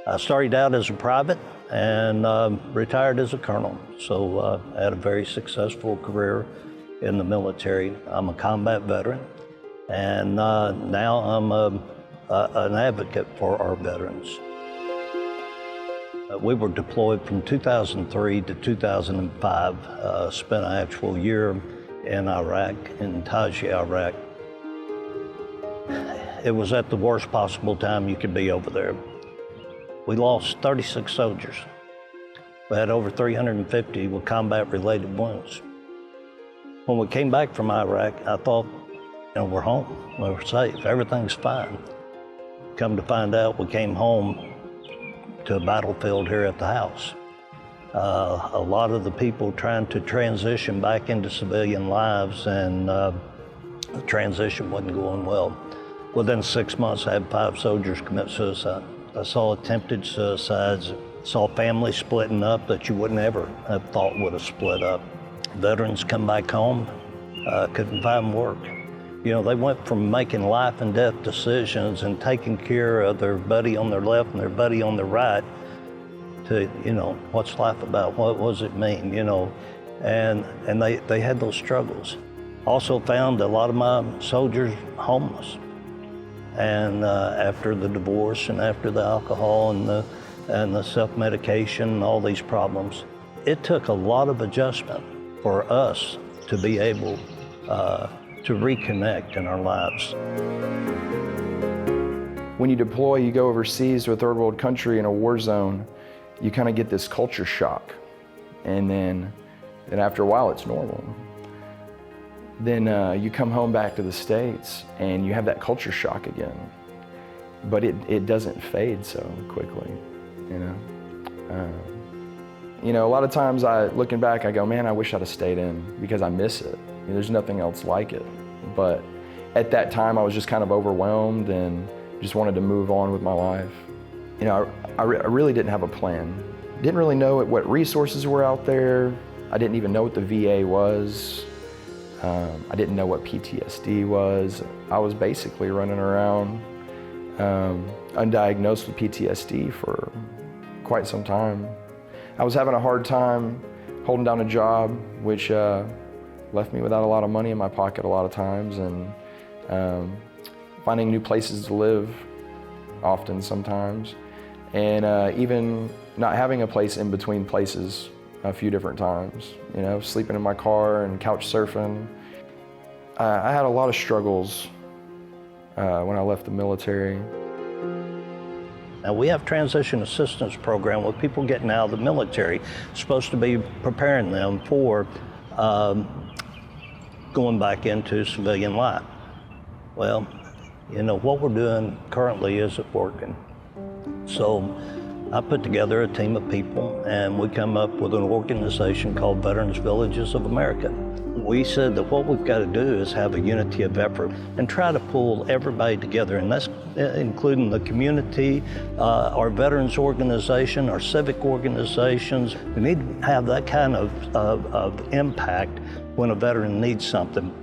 I started out as a private and retired as a colonel. So I had a very successful career in the military. I'm a combat veteran, and now I'm an advocate for our veterans. We were deployed from 2003 to 2005, spent an actual year in Iraq, in Taji, Iraq. It was at the worst possible time you could be over there. We lost 36 soldiers. We had over 350 with combat-related wounds. When we came back from Iraq, I thought, we're home, we're safe, everything's fine. Come to find out, we came home to a battlefield here at the house. A lot of the people trying to transition back into civilian lives, and the transition wasn't going well. Within 6 months, I had 5 soldiers commit suicide. I saw attempted suicides, saw families splitting up that you wouldn't ever have thought would have split up. Veterans come back home, couldn't find work. They went from making life and death decisions and taking care of their buddy on their left and their buddy on their right to, what's life about? What does it mean? And they had those struggles. Also found a lot of my soldiers homeless. And after the divorce and after the alcohol and the self-medication and all these problems, it took a lot of adjustment for us to be able to reconnect in our lives. When you deploy, you go overseas to a third world country in a war zone, you kind of get this culture shock. And then after a while, it's normal. Then you come home back to the States and you have that culture shock again. But it doesn't fade so quickly, a lot of times looking back, I go, man, I wish I'd have stayed in because I miss it. There's nothing else like it. But at that time, I was just kind of overwhelmed and just wanted to move on with my life. I really didn't have a plan. Didn't really know what resources were out there. I didn't even know what the VA was. I didn't know what PTSD was. I was basically running around undiagnosed with PTSD for quite some time. I was having a hard time holding down a job, which left me without a lot of money in my pocket a lot of times, and finding new places to live often sometimes, and even not having a place in between places a few different times, sleeping in my car and couch surfing. I had a lot of struggles when I left the military. Now we have transition assistance program with people getting out of the military. It's supposed to be preparing them for going back into civilian life. Well, what we're doing currently isn't working. So I put together a team of people and we come up with an organization called Veterans Villages of America. We said that what we've got to do is have a unity of effort and try to pull everybody together, and that's including the community, our veterans organization, our civic organizations. We need to have that kind of impact when a veteran needs something.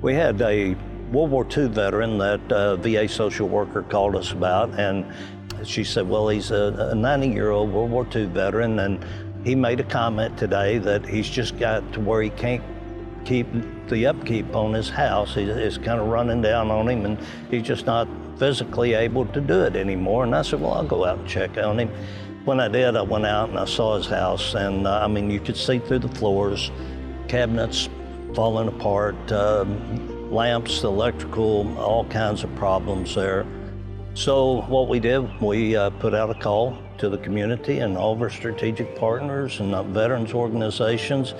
We had a World War II veteran that VA social worker called us about, and she said, well, he's a 90-year-old World War II veteran, and he made a comment today that he's just got to where he can't keep the upkeep on his house. It's kind of running down on him, and he's just not physically able to do it anymore. And I said, well, I'll go out and check on him. When I did, I went out and I saw his house, and you could see through the floors, cabinets falling apart, lamps, electrical, all kinds of problems there. So what we did, we put out a call to the community and all of our strategic partners and veterans organizations,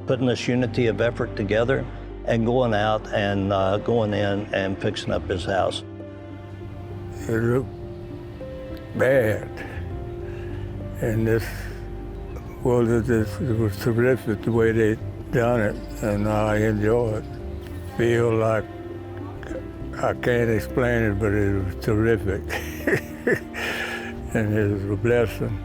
putting this unity of effort together and going out and going in and fixing up his house. It looked bad, and it was terrific the way they done it, and I enjoyed it. Feel like I can't explain it, but it was terrific, and it was a blessing.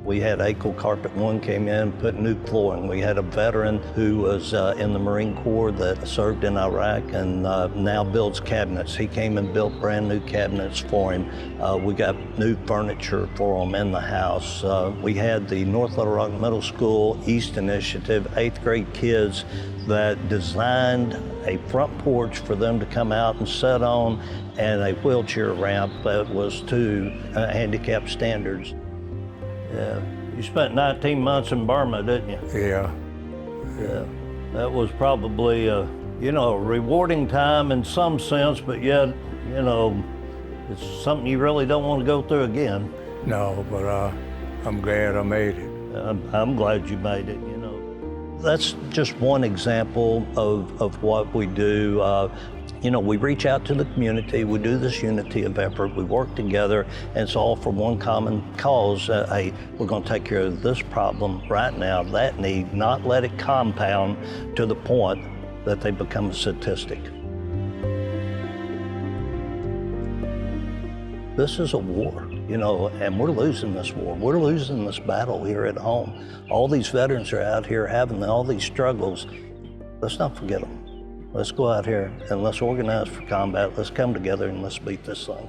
We had ACO Carpet One came in, put new flooring. We had a veteran who was in the Marine Corps that served in Iraq and now builds cabinets. He came and built brand new cabinets for him. We got new furniture for him in the house. We had the North Little Rock Middle School East Initiative, 8th grade kids that designed a front porch for them to come out and sit on and a wheelchair ramp that was to handicap standards. Yeah, you spent 19 months in Burma, didn't you? Yeah. Yeah, that was probably a rewarding time in some sense, but yet, it's something you really don't want to go through again. No, but I'm glad I made it. I'm glad you made it, That's just one example of what we do. We reach out to the community, we do this unity of effort, we work together, and it's all for one common cause. Hey, we're going to take care of this problem right now, that need, not let it compound to the point that they become a statistic. This is a war, and we're losing this war. We're losing this battle here at home. All these veterans are out here having all these struggles. Let's not forget them. Let's go out here and let's organize for combat. Let's come together and let's beat this thing.